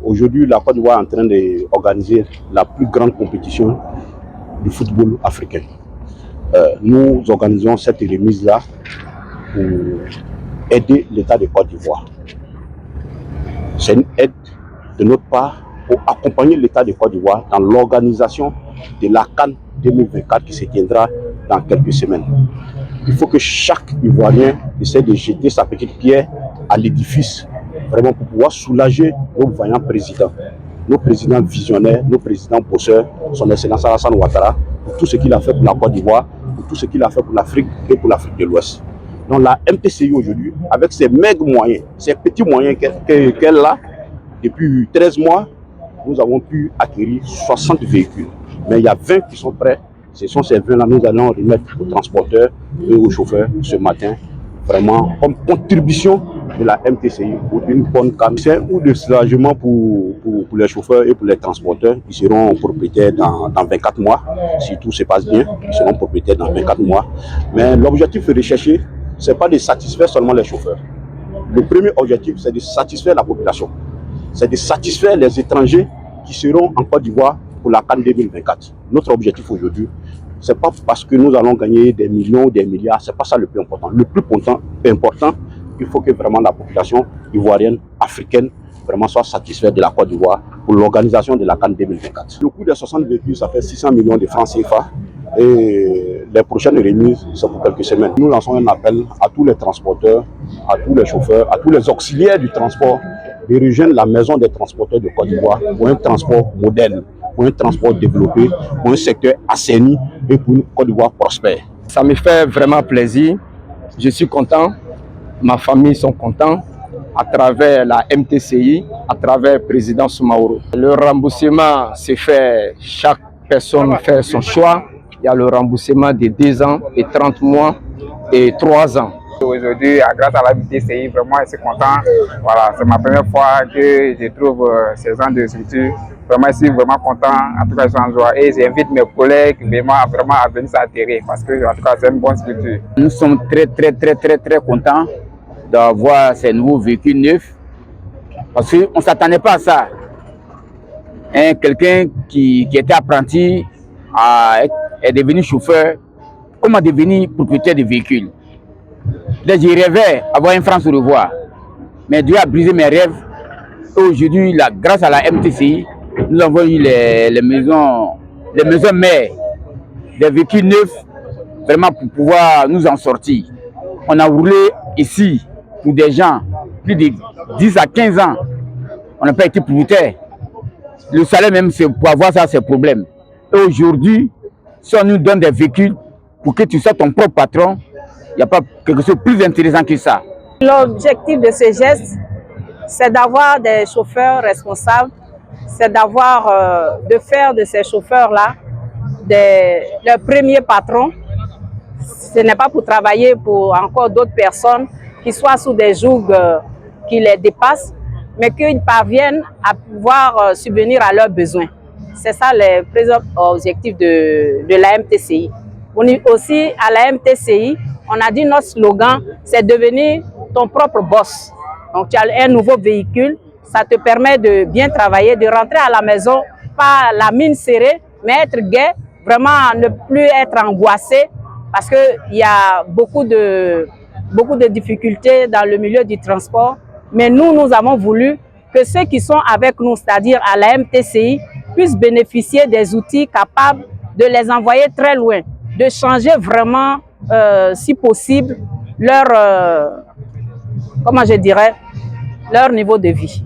Aujourd'hui, la Côte d'Ivoire est en train d'organiser la plus grande compétition du football africain. Nous organisons cette remise-là pour aider l'État de Côte d'Ivoire. C'est une aide de notre part pour accompagner l'État de Côte d'Ivoire dans l'organisation de la CAN 2024 qui se tiendra dans quelques semaines. Il faut que chaque Ivoirien essaie de jeter sa petite pierre à l'édifice, vraiment pour pouvoir soulager nos vaillants présidents, nos présidents visionnaires, nos présidents bosseurs, son Excellence Alassane Ouattara, pour tout ce qu'il a fait pour la Côte d'Ivoire, pour tout ce qu'il a fait pour l'Afrique et pour l'Afrique de l'Ouest. Donc la MTCI aujourd'hui, avec ses maigres moyens, ces petits moyens qu'elle a, depuis 13 mois, nous avons pu acquérir 60 véhicules. Mais il y a 20 qui sont prêts. Ce sont ces 20-là, nous allons remettre aux transporteurs et aux chauffeurs ce matin, vraiment comme contribution de la MTCI pour une bonne CAN ou de soulagement pour les chauffeurs et pour les transporteurs. Ils seront propriétaires dans 24 mois. Si tout se passe bien, ils seront propriétaires dans 24 mois. Mais l'objectif recherché, ce n'est pas de satisfaire seulement les chauffeurs. Le premier objectif, c'est de satisfaire la population. C'est de satisfaire les étrangers qui seront en Côte d'Ivoire pour la CAN 2024. Notre objectif aujourd'hui, ce n'est pas parce que nous allons gagner des millions ou des milliards, ce n'est pas ça le plus important. Le plus important, il faut que vraiment la population ivoirienne, africaine, vraiment soit satisfaite de la Côte d'Ivoire pour l'organisation de la CAN 2024. Le coût des 60 véhicules, ça fait 600 millions de francs CFA. Et les prochaines remises, c'est pour quelques semaines. Nous lançons un appel à tous les transporteurs, à tous les chauffeurs, à tous les auxiliaires du transport de rejoindre la maison des transporteurs de Côte d'Ivoire pour un transport moderne, pour un transport développé, pour un secteur assaini et pour une Côte d'Ivoire prospère. Ça me fait vraiment plaisir. Je suis content. Ma famille sont contents à travers la MTCI, à travers le président Soumaoro. Le remboursement se fait, chaque personne fait son choix. Il y a le remboursement de 2 ans et 30 mois et 3 ans. Aujourd'hui, grâce à la MTCI, vraiment, je suis content. Voilà, c'est ma première fois que je trouve ces gens de structure. Vraiment, je suis vraiment content. En tout cas, je suis en joie. Et j'invite mes collègues vraiment à venir s'atterrir parce que, en tout cas, c'est une bonne structure. Nous sommes très contents d'avoir ces nouveaux véhicules neufs parce qu'on ne s'attendait pas à ça. Quelqu'un qui était apprenti est devenu chauffeur, comment devenir propriétaire de véhicules. Là, je rêvais d'avoir un franc sur le voie, mais Dieu a brisé mes rêves. Aujourd'hui, grâce à la MTCI, nous avons eu les maisons mères, des véhicules neufs, vraiment pour pouvoir nous en sortir. On a roulé ici pour des gens, plus de 10 à 15 ans. On n'a pas été propriétaire. Le salaire même, pour avoir ça, c'est un problème. Et aujourd'hui, si on nous donne des véhicules pour que tu sois ton propre patron, il n'y a pas quelque chose de plus intéressant que ça. L'objectif de ce geste, c'est d'avoir des chauffeurs responsables, c'est de faire de ces chauffeurs-là leurs premiers patrons. Ce n'est pas pour travailler pour encore d'autres personnes qui soient sous des jougs qui les dépassent, mais qu'ils parviennent à pouvoir subvenir à leurs besoins. C'est ça le premier objectif de la MTCI. On est aussi à la MTCI, on a dit notre slogan, c'est devenir ton propre boss. Donc tu as un nouveau véhicule, ça te permet de bien travailler, de rentrer à la maison, pas la mine serrée, mais être gai, vraiment ne plus être angoissé, parce qu'il y a beaucoup de difficultés dans le milieu du transport. Mais nous avons voulu que ceux qui sont avec nous, c'est-à-dire à la MTCI, puissent bénéficier des outils capables de les envoyer très loin, de changer vraiment, si possible, leur niveau de vie.